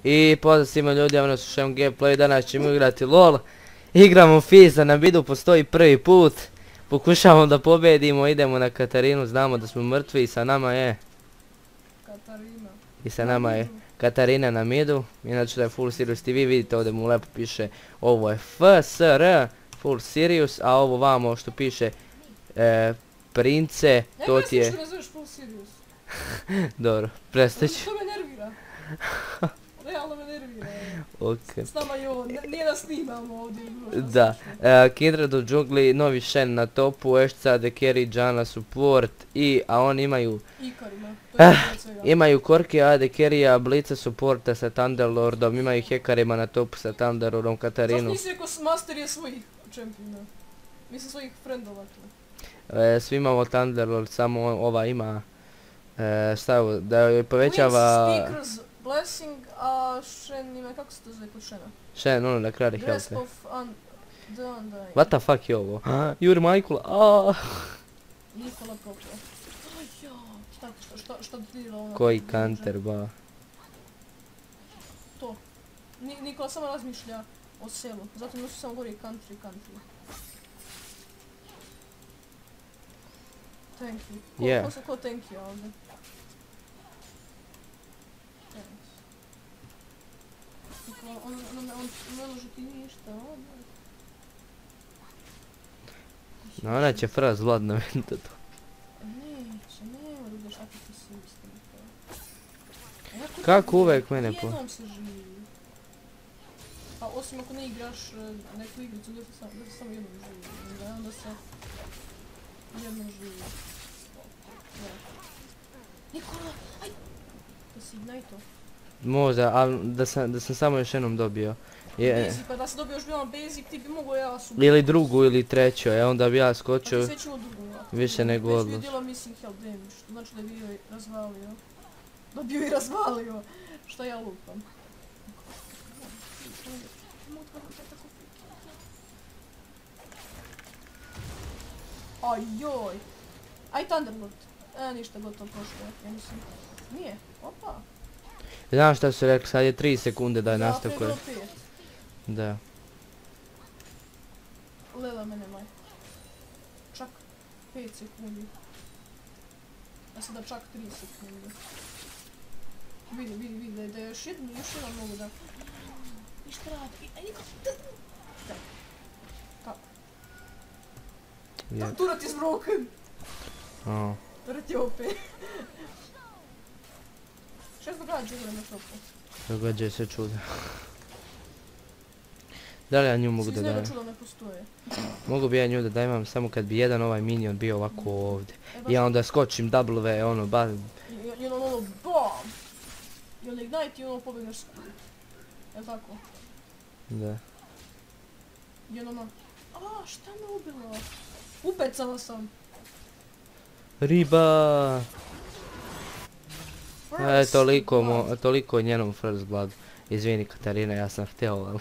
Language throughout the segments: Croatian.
I pozdrav svima ljudi, ja su Šem Gameplay, danas ćemo igrati LOL. Igramo Fiza, na vidu postoji prvi put. Pokušavamo da pobedimo, idemo na Katarinu, znamo da smo mrtvi i sa nama je... Katarina. I sa nama je Katarina na midu, inače da je Full Serious TV, vidite ovdje mu lepo piše ovo je FSR, Full Serious, a ovo vamo što piše Prince, to ti je... Što ne zoveš Full Serious? Dobro, prestaću. To me nervira. Realno me nervira. Ok. S nama je ovo, nije da snimamo ovdje. Da, Kindred u džungli, novi Shen na topu, Ešca, AD Carry, Janna support a oni imaju... Ikarima, to je svega. Imaju Korki, AD Carry-a, Blica supporta sa Thunderlordom, imaju Hekarima na topu sa Thunderlordom, Katarinu. Zašto nisi rekao Master je svojih čempiona? Mislim svojih friendova tu. Svi imamo Thunderlord, samo ova ima... šta je ovo, da joj povećava... Wings, Sneakers, Blessing, a Shen ima, kako se to zove kod Shena? Shen, ono na kraju Dress health. of the Undying. What the fuck je ovo? Juri Michael, Nikola Prokla. Aj ja, šta dira ona? Koji kanter, ba. To. Nikola samo razmišlja o selu, zato nosi samo gori country. Thank you. Ko thank you ovdje? Thanks. Nikola, on ne može ti ništa ovdje. No, ona će fraz Vlad na ventetu. Nema da budeš ako ti si istina. Kako uvek mene po... Jednom se živi. Pa osim ako ne igraš neku igricu, da se samo jednom živi. Onda se jednom živi. Nikola, aj! Da si ignite-o. Možda, ali da sam samo još jednom dobio. Basic, pa da si dobio još jedan basic, ti bi mogo ja super. Ili drugu ili treću, onda bi ja skočio Pa ti svećemo drugu, ja. više nego odlos. odlos. Već bi djela missing health damage, što znači da je bio i razvalio. Dobio i razvalio, što ja lupam. Ajoj! Aj Thunderlord! Ništa gotovo prošlo, ja mislim. Nije, opa! Znam šta su rekli, sad je 3 sekunde da je nastavkuje. Ja, to je bilo 5. Da. Lela me nemaj. Čak 5 sekundi. A sada čak 3 sekunde. Vidi, da je još jedan mogu da... Ništa radi, aj niko... Kako? Turat is broken! Turat je OP. Šta se događa na topu? Događa se čuda. Da li ja nju mogu da dajem? Svi znaju da čuda ne postoje. Mogu bi ja nju da dajem samo kad bi jedan ovaj minion bio ovako ovdje. I ja onda skočim W, ono, I ono BAM! I onda ignite i ono pobegneš s kuli. Jel' tako? Da. I ono šta me ubilo? Upecala sam. Riba! Toliko o njenom first blood. Izvini Katarina, ja sam htio, ali...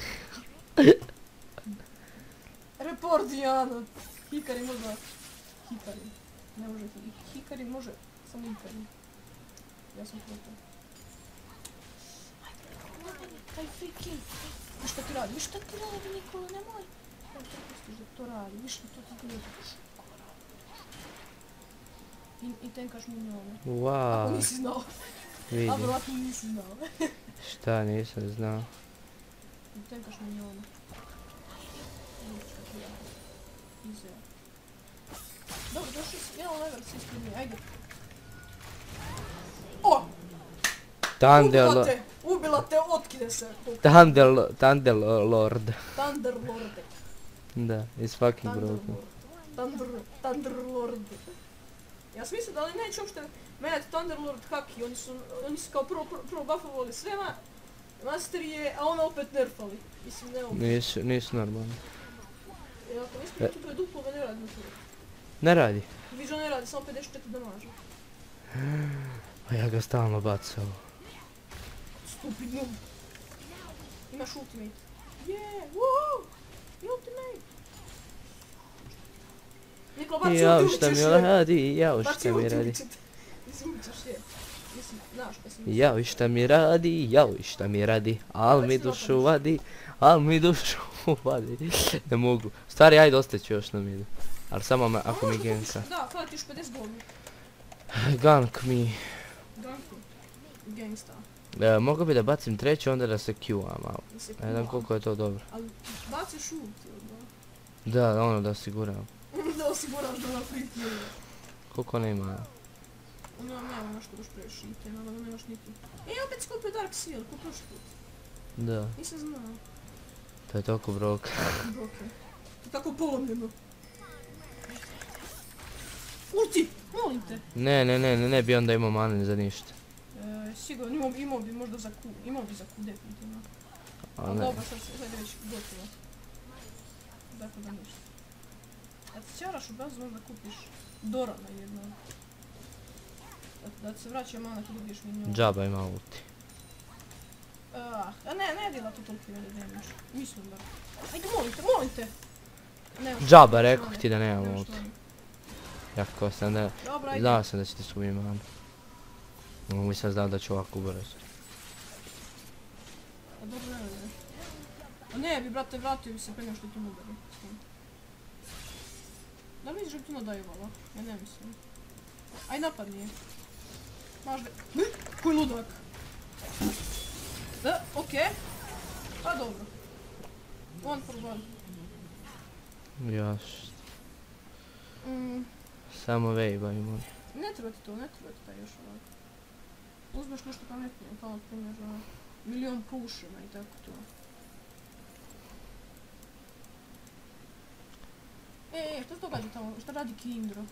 Report Dijana! Hikari možda... Hikari. Ne može Hikari, može samo Hikari. Ja sam protiv. Taj freaking! Viš šta ti radi? Nikola, nemoj! Ne prepustiš da to radi, viš što to ti gleda. I tenkaš minione. Wow. Ako nisi znao. Vidim. A vjerojatno nisi znao. Šta nisam znao? I tenkaš minione. Dobro, došli si, jedan level si ispred nje, ajde. O! Ubila te, otkide se. Thunderlord. Thunderlorde. Da, it's fucking broken. Thunderlord. Ja sam mislio da li neće uopšte menjati Thunderlord haki, oni su kao prvo buffovali sve masterije, a ona opet nerfali. Mislim, ne opet. Nisu normalni. Ako ispred to je duplo, ne radi na to. Ne radi? Viđo ne radi, samo 54 damaža. A ja ga stalno bacao. Stupid noob. Imaš ultimate. Woohoo! Ultimate! Nikola baci ulti, uličeš je! Jao šta mi radi. Izvučeš je. Mislim, znaš kaj sam Jao i šta mi radi, jao i šta mi radi, al mi dušu vadi, al mi dušu vadi. Ne mogu. Stari, ajde ostaću još na midu. Ali samo ako mi genka. Da, hvala ti još 50 godina. Gank mi. Ganku. Gangsta. Mogu bi da bacim treći, onda da se Q-a malo. Da se Ne znam kuva. koliko je to dobro. Ali baci šut, jel Da, ono da osiguram. da osiguraš da napriti. Koliko ne ima? Nema nešto baš previše itema, ali nemaš niti. Opet skupio Dark Seal, ko prošli put. Da, Nisam znao. to je toliko brok. Broke. To je tako polomljeno. Ulti! Molim te! Ne bi onda imao mane za ništa. Sigurno, imao bi možda za Q. Imao bi za Q, definitivno. Ali ne. Dobro, sad je već gotovo. Dakle da ništa. Kad se ćaraš u bazu, možda kupiš Dorana jednog. Da ti se vraća mana kad ubiješ minjona. Džaba ima ulti. Ne djela to toliko veliki damage. Mislim da. Ajde, molim te! Džaba, rekao ti da nemam ulti. Jako sam da... Dobro, ajde. Znao sam da će ti skupiti manu. Nisam znao da ću ovako brzo. A dobro, ne vidiš. A ne bi, brate, vratio bi se pre nego što tu udari. Da li misliš da bi tu nadajivala? Ja ne mislim. Aj napadni je. Maš ga. Koji ludak. Da, okej. Pa dobro. One for one. Još. Samo vejbaj moj. Ne treba ti taj još ovako. Uzmeš nešto pametnije, kao na primjer milion puševa i tako to. Što se događa tamo? Šta radi Kindro?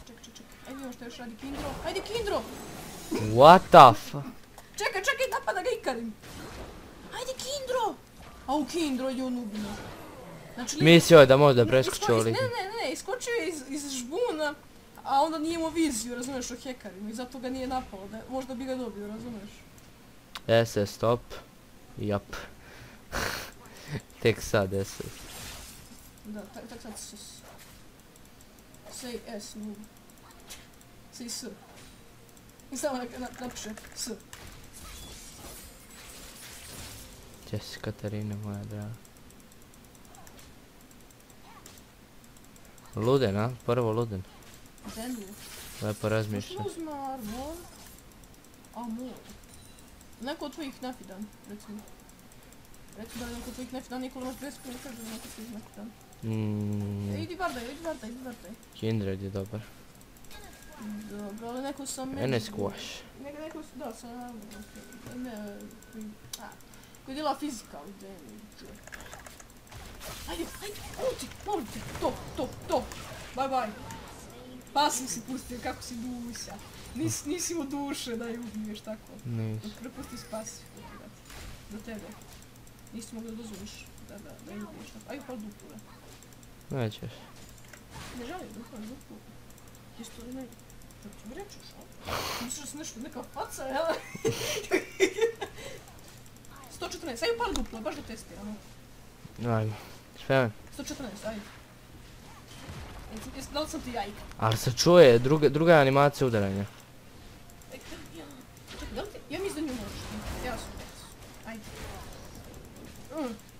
Čekaj. Ajde vidimo šta još radi Kindro. Ajde Kindro! What the fuck? Čekaj, napada ga Ikarim! Ajde Kindro! Au Kindro je on ubio. Znači, Mislio je da možda preskoči ovo liku. Ne, iskočio je iz žbuna, a onda nije imao viziju, razumiješ, o hekarima i zato ga nije napao, možda bi ga dobio, razumiješ? SS stop. Jap. Tek sad SS. Da, tak sad s. Say S, noob. Say S. I samo napiše S. Gdje si Katarina moja draga? Luden, a? Prvo luden. Denlu. Lepo razmišlja. Što uzma armor? Amor. Neko od tvojih nafidan, recimo. Recimo da je neko od tvojih nafidan, Nikola imaš 20 kuna, kaže da neko od tvojih nafidan. Idi Vardaj. Kindred je dobar. Dobro, ali neko sam... Ene squash. Neko da, sam... Ne, koji djela physical damage. Ajde, ulti, molim te, top, bye. Pasivno si pustio, kako si duša. Nisi imao duše da je ubiješ tako. Nis. Prepusti spasiv, za tebe. Nisi mogao da dozvoliš da je ubiješ tako. Ajde, pao dupule. Nećeš. Ne želim da upaš dupule. Isto li ne? Što ti mi rečeš, a? Misliš da si nešto neka faca, jel? 114, ajde pali dupule, baš da testiramo. Ajmo. Sve. 114, ajde. Da li sam ti jajka? Ali se čuje, druga je animacija udaranja. Čekaj, da li ti... Ja mislim da nju možeš. Ja sam već.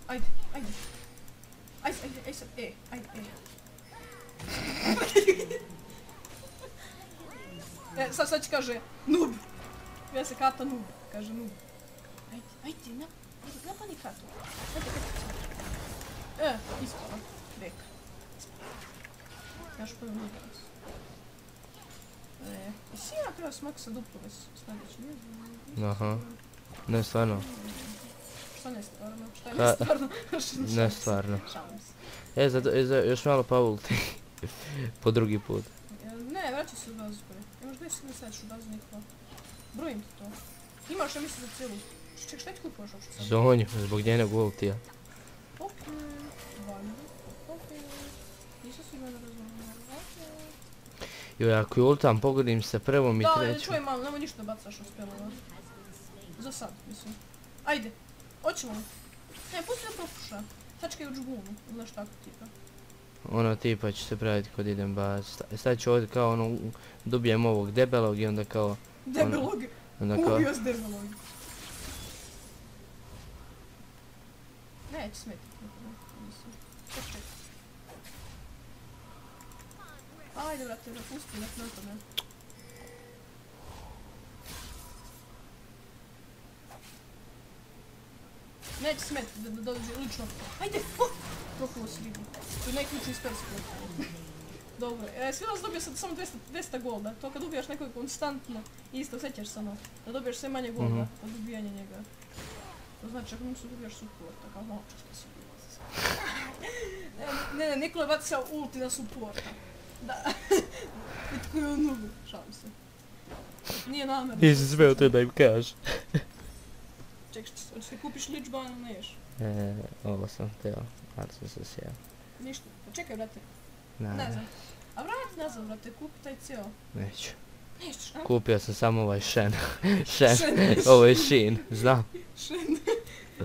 Ajde. Ajde sad, ajde. Sad će kaže noob. Ja se kata noob, kaže noob. Ajde, napani katu. Ispala. Beka. Ja špojim udarac. Jesi ja treba smaksa duplove sljedeći, ne znam. Aha. Ne stvarno. Šta nestvarno? Šta je nestvarno? Ne stvarno. Šalim se. Još malo pa ulti. Po drugi put. Ne, vraćaj se u bazu pre. Imaš 10 sekunda staješ u bazu Nikola. Brojim ti to. Imaš, ja mislim, za cijelu. Ček, šta ti kupaš uopšte sad? Zonju, zbog njenog ultija. Okej, valjda. Okej. Nisam sigurno razumio. Okej. Joj, ako je ultam, pogodim se prvom i Da, trećom. čuj malo, nemoj ništa bacaš u spjelova. Za sad, mislim. Ajde, hoćemo li? Ne, pusti da propuša. Sačkaj u džbunu, ili nešto tako tipa. Ono tipa će se praviti kod idem baz. Sad ću ovdje kao ono, dobijem ovog debelog i onda kao... Debelog. Onda kao... Ubio s debelog. Neće smetiti. Čekaj. Ajde brate, napusti, nek na to ne. Neće smetiti da dođe lično. Ajde! Prokuo si ribu. To je najključniji iz perspektiva. Dobro, svi nas dobio sad samo 200 golda. To kad ubijaš nekog konstantno, isto sjećaš se ono, da dobiješ sve manje golda od ubijanja njega. To znači ako nisu dobijaš supporta, kao malo često si ubijao. Ne, Nikola je bacio ulti na supporta. Da. Bitko je u nubu, šalim se. Nije namjerno. Nisam sve o to da im kažeš. Čekaj, što kupiš Lich Ban, neš? Ovo sam htio, ali sam se sjeo. Ništa, pa čekaj brate. Ne znam. A vrati nazad brate, kupi taj cijel. Neću. Nećeš, a? Kupio sam samo ovaj Shen. Ovo je Shin, znam. Shen.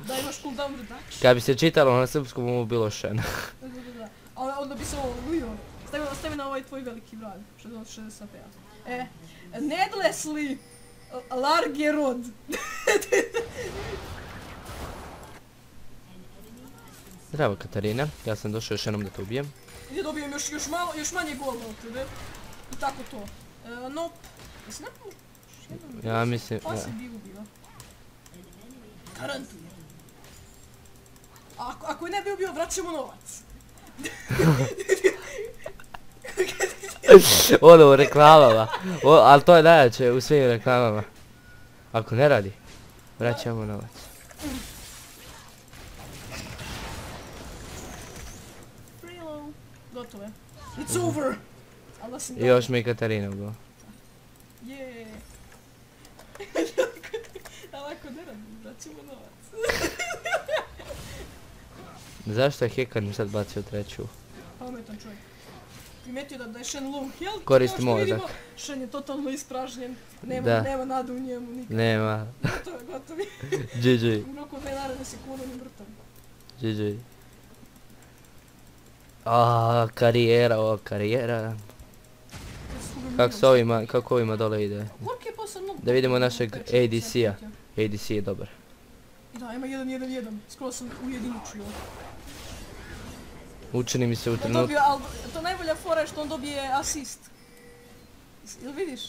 Da imaš cooldown reduction. Kad bi se čitalo na srpskom, ovo bilo Shen. Da. A onda bi se ovo ujio. Stavi na ovaj tvoj veliki vrag. 60 p.a. Needlessly Largerod. Zdravo Katarina, ja sam došao još jednom da te ubijem. Gdje dobijem još manje golda od tebe. I tako to. Nope. Jesi napravo? Ja mislim... Pa si bi ubio. Garantujem. Ako je ne bi ubio, vraćamo novac. Ono u reklamama. Ali to je najjače u svim reklamama. Ako ne radi, vraćamo novac. Gotovo je. It's over! I još mi je Katarina ubila. Jeee. Ali ako ne radi, vraćamo novac. Zašto je Hekarim sad bacio treću? Pametan čovjek. Primetio da je Shen low health. Koristi mozak. Shen je totalno ispražnjen. Nema nade u njemu nikad. Nema. Gotovi. GG. U roku 2 naredne sekunde ni mrtav. GG. Karijera, karijera. Kako ovima dole ide? Da vidimo našeg ADC-a. ADC je dobar. Da, ima 1-1-1. Skoro sam ujediničio. Učini mi se u trenutku... To najbolja fora je što on dobije asist. Jel vidiš?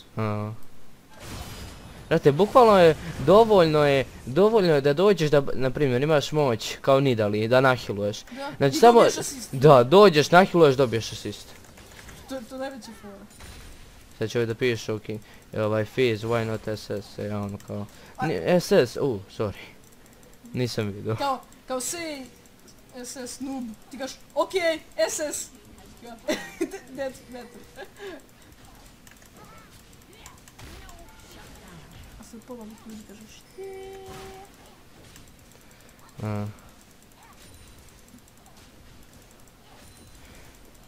Znate, bukvalno je, dovoljno je da dođeš da, na primjer, imaš moć, kao Nidali, da nahiluješ. Znači, i dobiješ asist. Da, dođeš, nahiluješ, dobiješ asist. To najveća fora. Sad će ovdje da piše, ok, ovaj Fizz, why not SS, ono kao... SS, sorry. Nisam vidio. Kao say SS noob, ti kaš, ok, SS. That's better. A sad pola bih ljudi kažeš,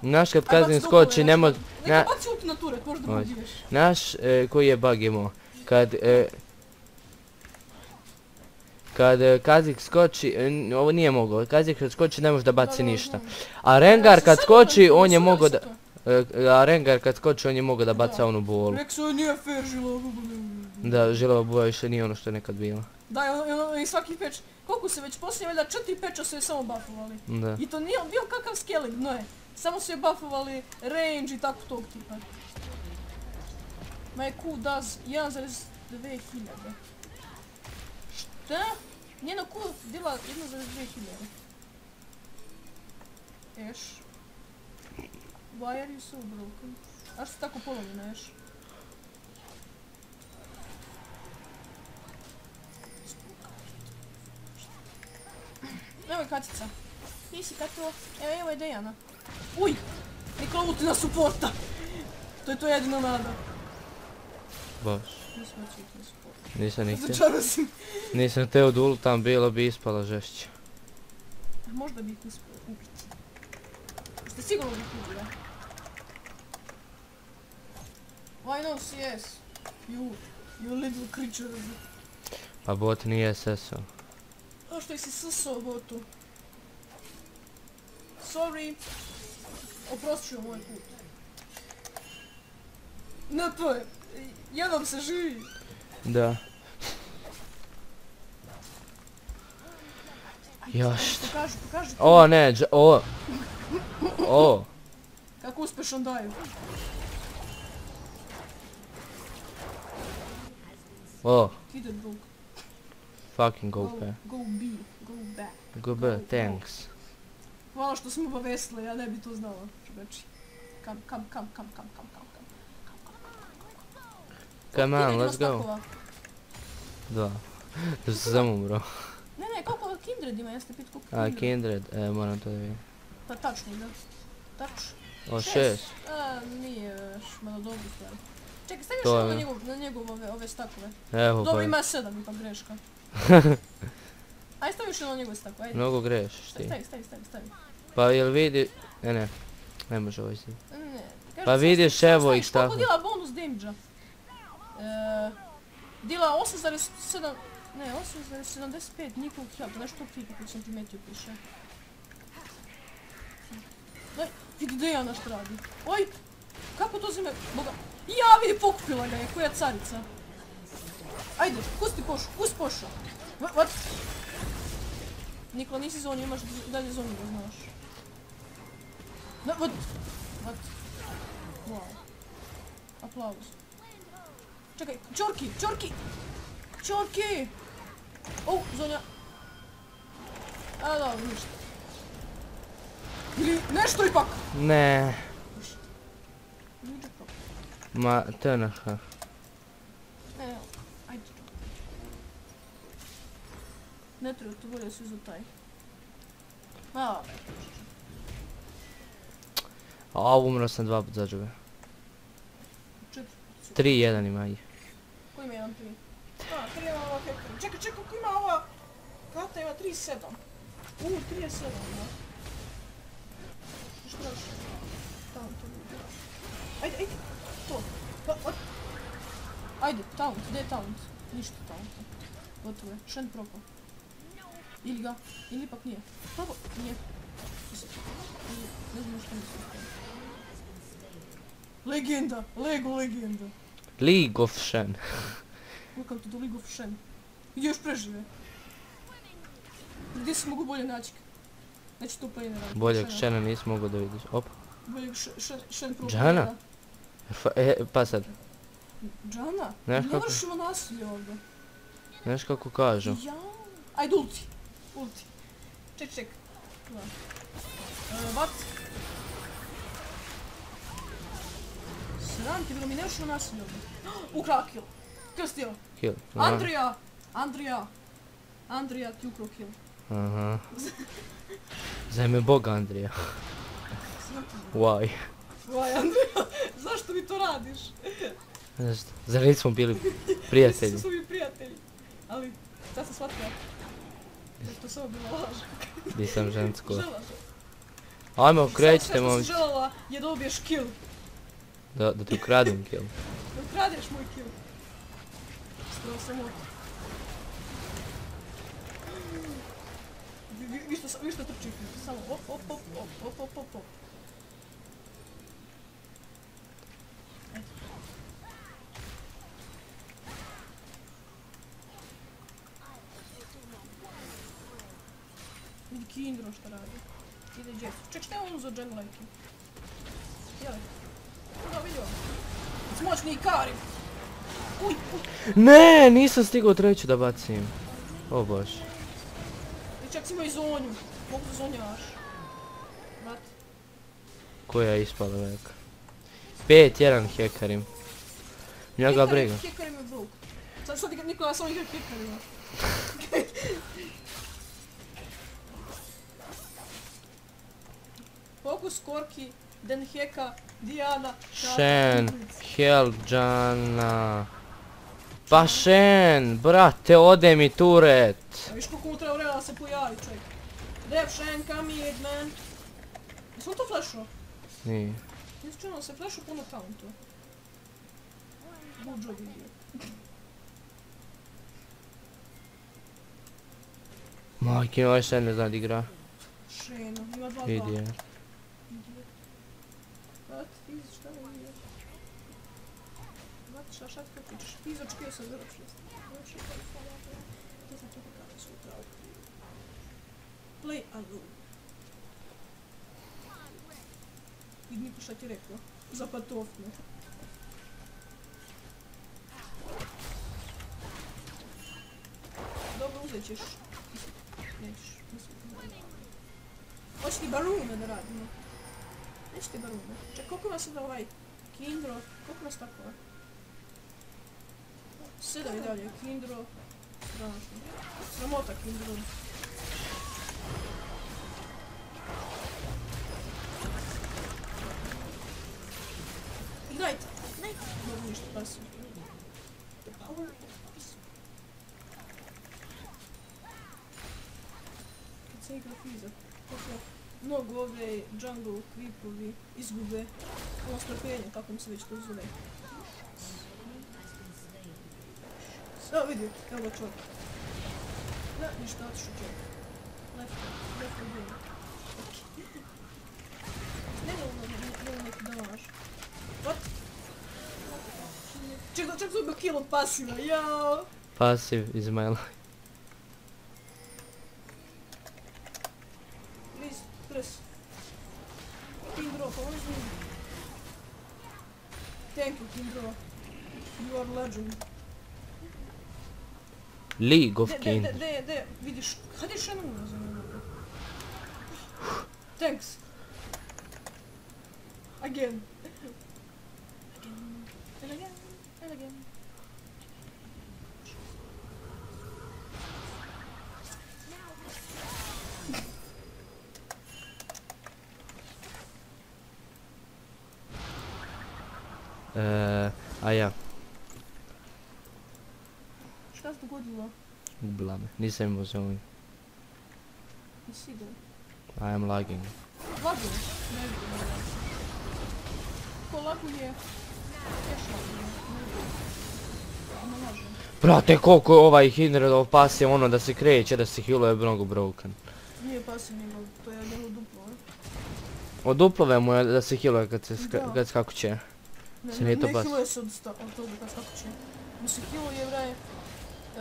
Naš kad Kazim skoči ne može... Neka baci ult na turet, možda ga ubiješ. Naš koji je bug imao, kad Kazik skoči, ovo nije mogao, Kazik kad skoči ne može da baci ništa. A Rengar kad skoči on je mogao da... A Rengar kad skoči on je mogao da baca onu bolu. Rekso nije fair žilova buba. Da, žilova buba više nije ono što je nekad bilo. Da, i svaki peč, koliko se već poslije, valjda 4 peča su je samo buffovali. Da. I to nije bio kakav scaling, no je. Samo su je buffovali range i tako tog tipa. My Q does 1,2000. Šta? Njeno Q dila 1,2000. Ash. Why are you so broken? A što si tako polomljena, Ash? Evo je Katica. Nisi Kato. Evo je Dejana. Uj! Nikola ulti na supporta! To je to jedino nada. Baš. Nisam ulti na supporta. Nisam ni htio. Začarao si. Nisam htio da ultam, bilo bi ispala žešće. Možda bi ih uspio ubiti. Ste sigurno bih ubila? Why no CS? You little creature. A bot nije SS-o. O što si sisao botu? Sorry. Oprostit ću vam ovaj put. No to je, jednom se živi. Da. Još. Pokaži. O ne, o. Kako uspešan daju. O. Ide drug. Fucking go back. Go B, go back. Go back, thanks. Hvala što smo obavestili, ja ne bi to znala. Čoveči. Kam. Come on, let's go. Da. Da se sam umro. Ne, koliko Kindred ima, jeste pit koliko A, Kindred, moram to da vidim. Pa tačno, da. Tač. O, 6. Nije još malo dobro stvari. Čekaj, staviš na njegov ove stakove. Evo pa. Dobro, ima 7, ipak greška. Aj staviš na njegove stakove, ajde. Mnogo grešiš ti. Stavi. Pa jel vidi... Ne može ovo isti. Ne. Pa vidiš evo ih tako. Koliko dila bonus damage-a? Dila 8,7... Ne, 8,75 njihovog health, nešto ti kako sam primetio piše. Daj, vidi Dejana što radi. Oj, kako to zime... Boga... Ja, vidi, pokupila ga je, koja carica. Ajde, pusti pošo. What? Nikola, nisi zonio, imaš dalje zonio da znaš. What? Wow. Aplauz. Čekaj, Čorki! O, zonja. A da, ništa. Ili nešto ipak! Ne. Ma, TNH. Evo, ajde. Ne treba to bolje svi za taj. A, umro sam 2 put za džube. 3-1 ima ih. Ko ima 1-3? 3 ima ova Hektor. Čekaj, kako ima ova? Kata ima 3-7. 3-7, da. Što još? Tamo to bude. Ajde. To. Ajde, taunt. Gdje je taunt? Ništa taunta. Gotovo je. Shen propao. Ili ipak nije. Propao? Nije. Ne znam što mislim. Legenda. Legenda. League of Shen. Welcome to the League of Shen. Gdje još prežive? Gdje se mogu bolje naći? Neće to play ne radi. Boljeg Shena nisi mogao da vidiš. Op. Boljeg Shen pro. Džana? Pa sad. Džana? Ne vršimo nasilje ovdje. Znaš kako kažu? Ajde ulti. Ček. What? Sram ti bilo mi ne vršimo nasilje ovdje. Ukrala kill. Kill steal. Kill. Andrija ti ukrao kill. Aha. Zajme Bog Andrija. Why? Why Andrija? Zašto mi to radiš? Zašto? Zar nismo bili prijatelji? Nismo bili prijatelji. Ali, sad sam shvatila. Da to samo bila laž. Nisam žensko. Žela. Ajmo, krećite momci. Sve što si želela je da dobiješ kill. Da ti ukradem kill. Da ukradeš moj kill. Strao sam od. Vi što trči, samo op. Vidi Kindro što radi. Ide Jeff. Ček, šta je on uzao Jen Leki? Jeli? Da, vidio. Smoćni Karim. Uj. Ne, nisam stigao treću da bacim. O bože. I čak si imao i zonju. Mogu da zonjaš. Vrat. Koja je ispala velika. 5-1 hekarim. Njega briga. Hekarim je bruk. Sad Nikola samo igra hekarima. Fokus, Korki, Den Heka, Diana, Shen, help, Džana. Pa Shen, brate, ode mi turet. A viš koliko mu treba vremena da se pojavi čovjek. Dev, Shen, come here, man. Jesmo li to flashao? Nije. Nisam čuo da se flashao puno tauntu. Good job idio. Majke, ovaj Shen ne zna da igra. Shen, ima 2-2. Idije. Šta je ovo? Matiša, šta ti pričaš? Izočkio sam 0.6. To sam to kada sutra. Play alone. Vidi Niko šta ti rekao. Za patofne. Dobro, uzet ćeš. Nećeš, mislim da ne. Hoće ti barune da radimo. Neće ti barune. Ček, koliko nas sada ovaj Kindro, koliko nas tako je? 7 i dalje, Kindro. Strašno. Sramota Kindro. Ignite! Dobro, ništa, pasivno. Kad se igra Fiza, kako mnogo ove jungle creepovi izgube ono strpljenje, kako mi se već to zove. Evo vidi, evo ga čovjek. Ne, ništa, otišu čovjek. Left game. Ne neki damaž. What? Ček sam ubio kill od pasiva, jao! Passive is my life. Please, press. Kindro, pomozi mi. Thank you, Kindro. You are legend. League of Kings. De, vidiš, kad je še nula za mene? Thanks. Again. And again, and again. A ja, Šta se dogodilo? ubila me. Nisam imao zoni. Nisi igra. I am lagging. Laguje? Ne vidim. Ko laguje? Tešno laguje. Ne vidim. Ono laže. Brate, koliko ovaj Hindredov pas je ono da se kreće, da se healuje mnogo broken. Nije pasivno, to je njegov duplo, ne? Od duplove mu je da se healuje kad skakuće. Se nije to Ne pas. healuje se od toga kad skakuće. Mu se healuje, bre,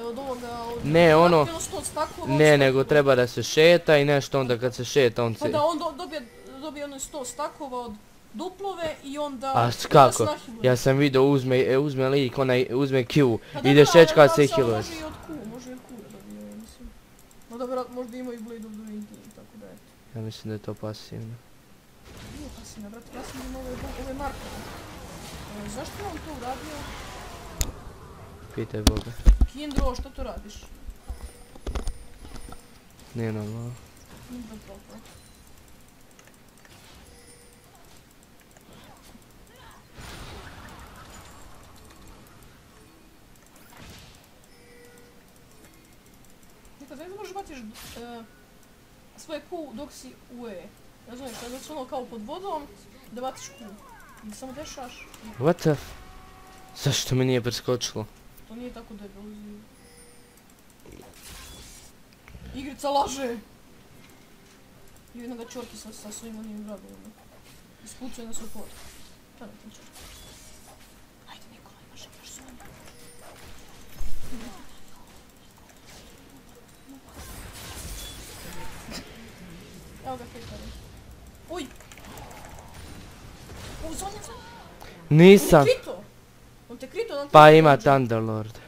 od ovoga, od... Ne, ono... 100 stakova, Ne, nego treba da se šeta i nešto onda kad se šeta on se... Pa da, on dobije ono 100 stakova od duplove i onda... A kako? Ja sam vidio uzme lik, onaj uzme Q, ide šečka se i healuje. Može i od Q, može i od Q da dobije, mislim. No da možda ima i Blade of the Wind, tako da eto. Ja mislim da je to pasivno. Nije pasivno, brate, pasivno ima ove markove. Zašto je on to uradio? Pitaj Boga. Kindro, što to radiš? Nije normalno. Kindro propa. Nikad ne možeš batiš svoje Q dok si u E. Razumiješ, kada si ono kao pod vodom, da batiš Q. I samo dešaš. What the f... Zašto mi nije preskočilo? To nije tako debel. Igrica laže! I vidim ga čorki sa svojim onim vradovima. Ispucuje na support. Šta ne pričaš? Ajde Nikola, imaš Sonja. Evo ga hejtare. Uj! U, Sonja! Nisam! On te krito! On te krito, Pa ima Thunderlord.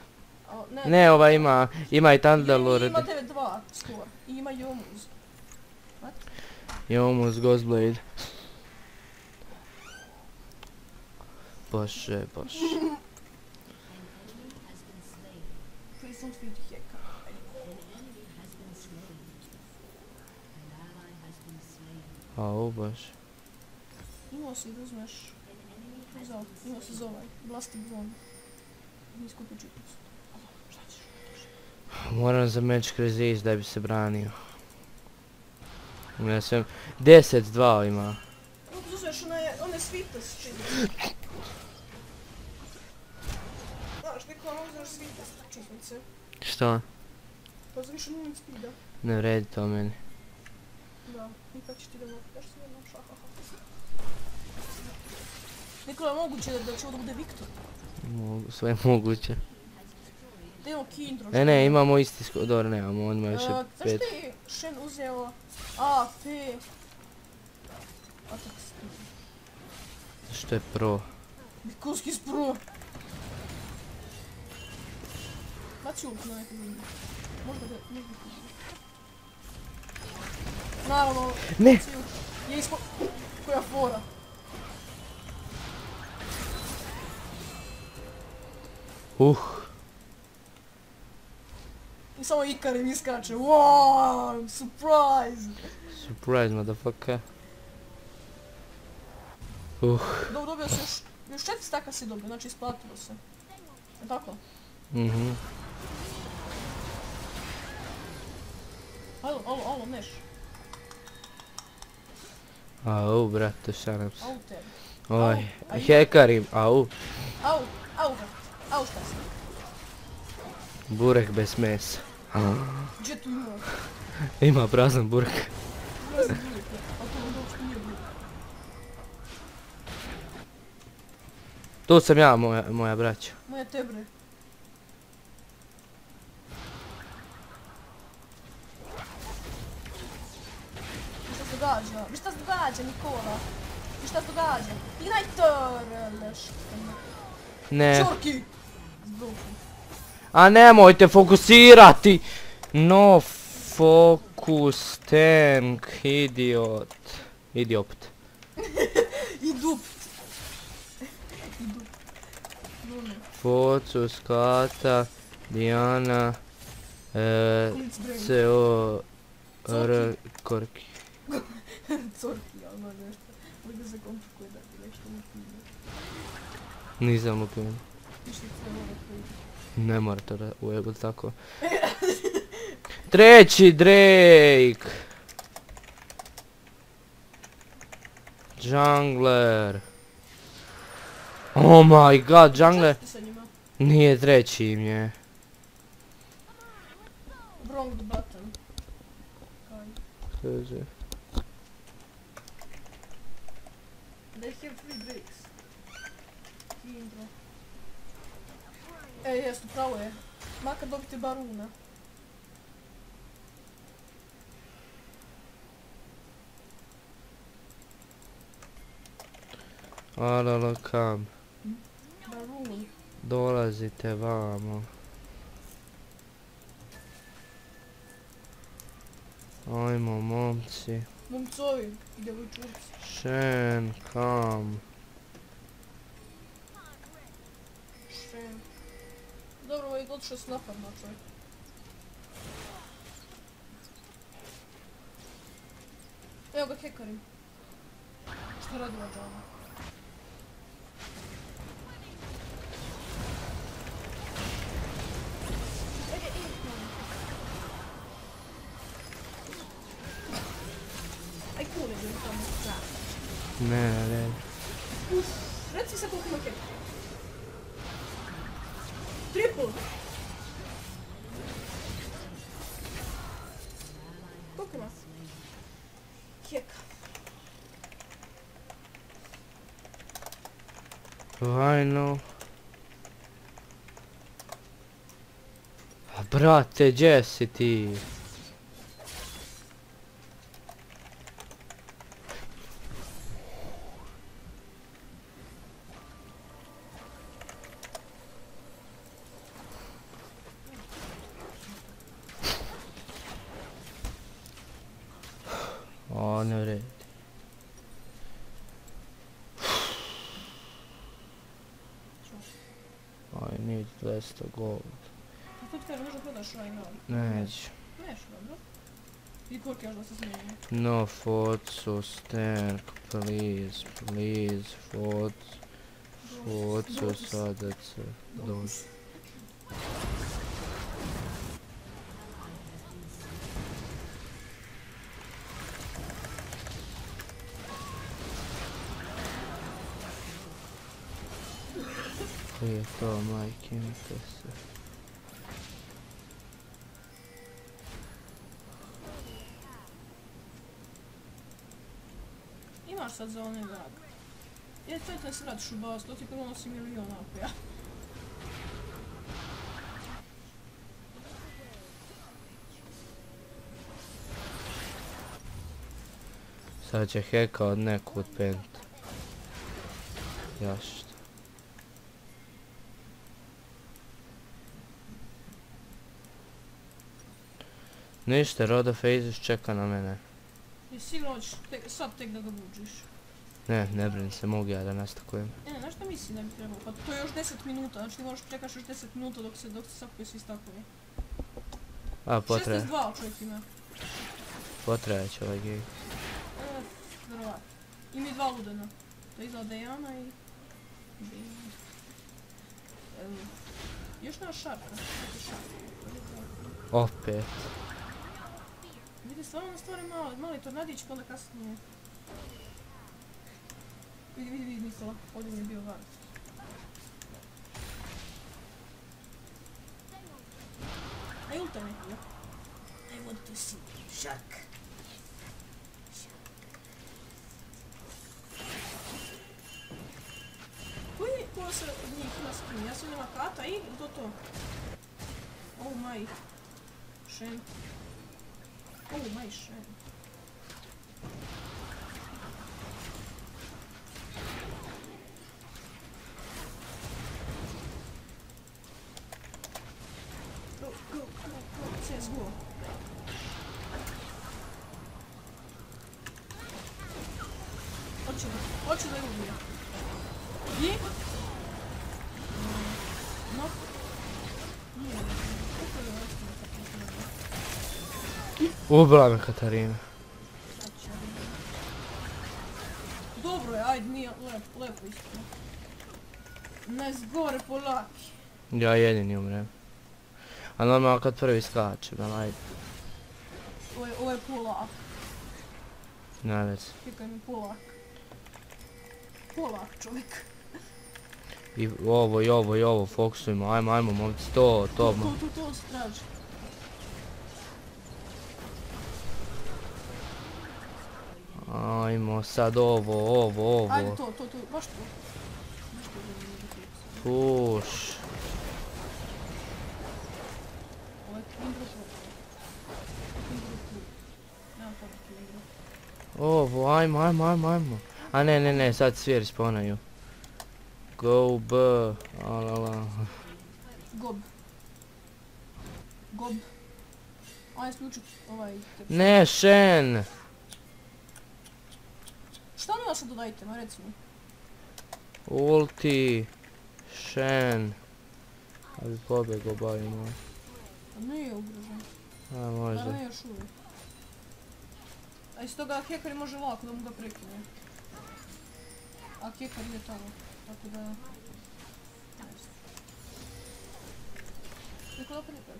Ne, ova ima i Thunderlord. Ima 9-2 skor. I ima Yomuz. What? Yomuz, Ghostblade. Bože. Please don't feed Heka. Au, bože. Imao si da uzmeš... Imao si za ovaj, Blasty Blond. Nije skupio čipicu. Šta ćeš? Moram za meč kroz Ace da bi se branio. Ja sam... 10-2 ima. Uzmeš one svitas čipice. Znaš, Nikola, uzmeš svitas čipice. Što? Pa za više nije speeda. Ne vredi to meni. Da, ipak će ti da mogu. Daš se jednom šahaha. Nikola, je moguće da će ovo da bude Viktor? Sve je moguće. Da imamo Kindro. Ne, imamo isti dobro, nemamo, on ima više 5. Zašto je Shen uzeo A, P... Atak speed. Što je pro? Because he's pro. Baci ult na nekog ljudi. Možda ga... Naravno... Ne! Je ispod... Koja fora. I samo Ikarim iskače. Wow, surprise! Surprise, motherfucker. Dobro, dobio si još 4 staka si dobio, znači isplatilo se. Je tako? Mhm. Alo, Neš. Au, brate, šanam se. Au tebi. Oj, hekarim, au. Au šta si? Burek bez mesa. Gdje tu ima? Ima prazan burek. Prazan burek, a to onda uopšte nije burek. Tu sam ja, moja braća. Moja tebre. Šta se događa? Šta se događa, Nikola? Šta se događa? Igniter! Ne. Čorki! Zbruku. A nemojte fokusirati! No focus tank, idiot. Idiot. I dupt. Focus, Kata, Diana, CO, R, Korki. Corki, ono nešto. Možda se komplikuje da ti nešto lupimo. Nisam lupio. Ništa se mora koji. Ne morate da ujebati tako. Treći Drake! Jungler! Oh my god, Jungler! Česti sa njima? Nije treći im je. Wrong button. Kaže. They have 3 Drakes. Intro. Jest, upravo je. Makar dobiti baruna. Alala kam. Barun. Dolazite vamo. Ajmo momci. Momcovi, djevojčurci. Shen, kam. Shen. Dobro, ovaj otišao s napadna čovjek. Evo ga hekarim. Šta radi ova džava? Aj cool je bilo tamo strah. Ne. Reci se koliko ima hek. Triple! Koliko ima? Heka. Vajno. A brate, gdje si ti? O, ne vredi. I need 200 gold. A to ti kaže možda prodaš right now? Neću. Neš, dobro. I koliko još da se smijenje? No focu, stank, please, focu, sada se dođe. Je to, majke mi to se. Imaš sad za one vraga. To je se vratiš u baz, to ti prvo nosi milion AP-a. Sad će heka od nekud pent. Jašto. Ništa, Roda Phases čeka na mene. I sigurno ćeš sad tek da ga buđiš. Ne brini se, mogu ja da nastakujem. Znaš šta mislim da bi trebalo? Pa to je još 10 minuta, znači ti moraš čekaš još 10 minuta dok se sakuje svi stakovi. A, potraje. 62 čovjek ima. Potrajat će ovaj gig. Vjerovatno. Ima i 2 ludena. To izgleda Dejana i... Još nema šarka. Opet. Vidi, stvarno na stvari mali tornadić, pa onda kasnije... Vidi, Nikola, ovdje mi je bio van. Aj, ultaj Nikola. I want to see shark. Ko se od njih ima skin? Ja sam ima kata i to. Oh my. Shen. Oh my Shen. Go, CSGO. Hoću da ga ubija. I? No. Nije. Kako je ostalo tako? Ubila me Katarina. Dobro je, ajde, nije lepo isto. Ne zgore polaki. Ja jedini umrem. A normalno kad prvi skačem, ali ajde. Ovo je polak. Ne već. Klikaj mi polak. Polak čovjek. I ovo, fokusujmo, ajmo momci, to. To se traži. Ajmo sad ovo. Ajde to, baš to. Puš. Ovo je Kindru. Nemam toga Kindru. Ovo, ajmo. A ne, sad svijeri sponaju. Go B, alala. Gob. Ajde isključit ovaj... Ne, Shen! Šta nema sad od itema, reci mi? Ulti, Shen. A bi pobjegao bavimo. Nije ugrožen. A možda. Da ne još uvijek. A iz toga Hekari može lako da mu ga prekine. A Hekar ide tamo, tako da... Ne znam. Nikola opet nekako.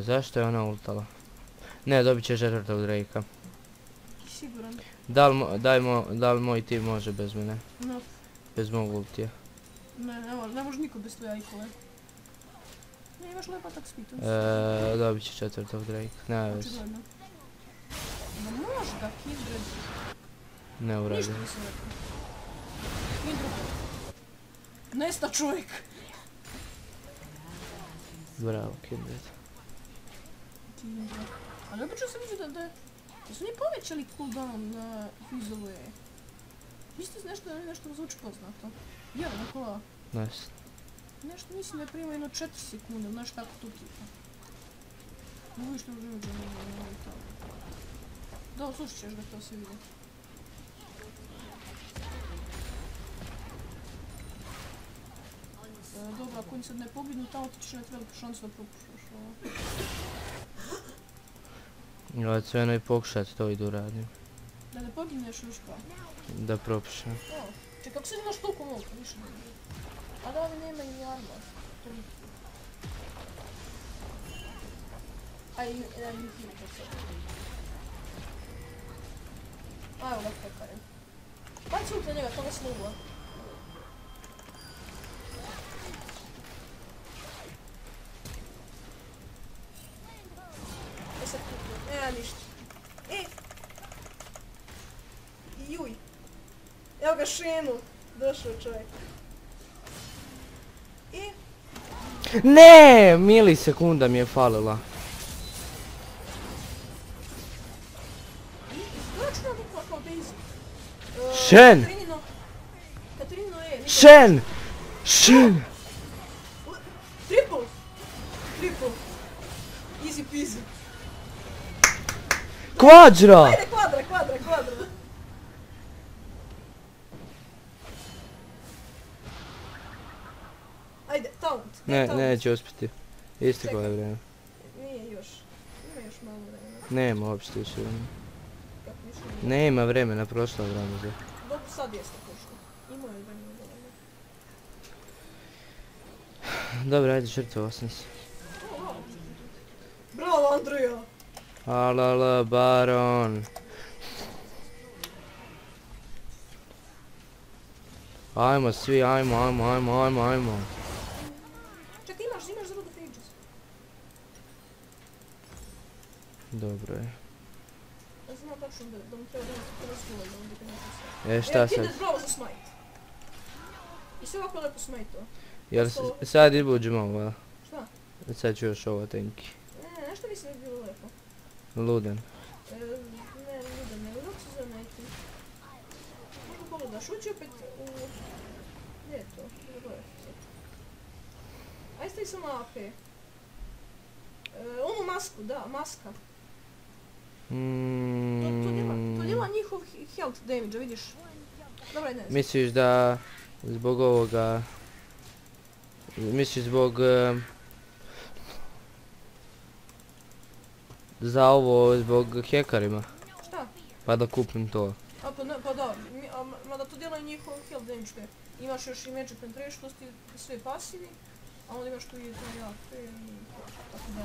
Zašto je ona ultala? Ne, dobit će četvrtog Drake'a. Siguran. Da li moj tim može bez mene? No. Bez mog ultija. Ne može niko bez tvoja ikole. Ne, imaš lepa tak spitom. Dobit će četvrtog Drake'a, ne već. Očigledno. Da može ga Kindred. Ne uradim. Ništa nisam rekao. Kindred. Nesta čovjek. Bravo, Kindred. Kindred. Ali obično sam vidio da su nije povećali cooldown na fizove. Mislite nešto zvuči poznato? Ja, Nikola. Nice. Nešto mislim da je prima jedno 4 sekunde, znaš tako tu tipa. Mogu što uživati da ne i tako. Da, slušat ćeš da to se vidi. Dobro, ako oni sad ne pobjednu tamo, ti ćeš imati veliku šansu da propušaš ovo. Ja ću jedno i pokušati to i da uradim. Da ne pobjedneš još pa. Da propušam. Čekaj, kako sad imaš toliko volka, više ne vidim. A da ovi nema i armor. A i da mi ih to sad. A evo ga Hekare. Baci ult na njega, to ga slugla. Ništa. Juj. Evo ga Šenu. Došao čovjek. I... Ne, milisekunda mi je falila. Računa bukla kao Daisy. Shen! Katarino je... Shen! Shen! Triple! Easy peasy. Kvadra! Ajde, kvadra. Ajde, taunt. Ne, neće uspjeti. Isteklo je Čekaj. vrijeme. Nije još. Ima još malo vremena. Nema uopšte više vremena. Kako više nije. Nema vremena, prošlo je vreme za... Dobro, sad jeste pošlo. Imao je vremena dovoljno. Dobro, ajde, žrtvovao sam se. Bravo, Andreja! Alala, Baron. Ajmo svi, ajmo. Čekaj, imaš za Road of Ages. Dobro je. Ja znam tačno da mu treba razgovor da on bi nešto sve. Šta sad? Kidnet, bravo za smite. I sve ovako lepo smite-o. Jel sad izbuđemo ovo? Šta? Sad ću još ovo tenki. Ne, nešto mislim da bi bilo lepo. Luden. Ne, kako se zove neki? Možda pogledaš, ući opet u... Gdje je to? Ajde stavi samo AP. Onu masku, da, maska. To djela njihov health damage, vidiš? Dobra, ne znam. Misliš da zbog ovoga... Misliš zbog... Za ovo, zbog hekarima? Šta? Pa da kupim to. Pa da, mada to djela njihov health damage, te. Imaš još i magic penetration, što ti sve pasivi, a onda imaš tu i to AP i tako da.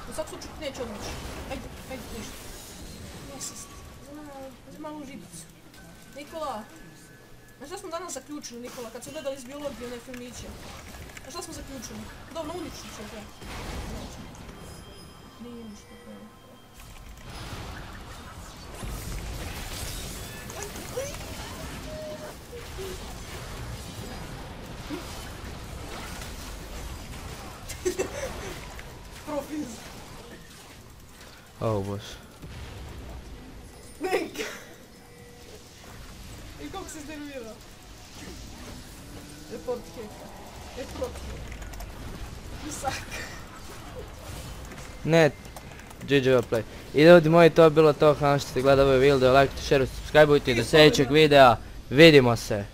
U svakom slučaju neće odmoći. Ajde, ništa. Nesist. Za malu žipicu. Nikola. Na šta smo danas zaključili, Nikola, kad smo gledali iz biologije one filmiće? Na šta smo zaključili? Dobro, uničit će to. Nije ništa to. Profiz. O bož. Nenk! I kako se iznervirao? Report heka. Isak. Ne, GG play. I ljudi moji, to je bilo to, hvala što ste gledali ovaj video, lajkujte, šerujte, subscribeujte i do sljedećeg videa, vidimo se!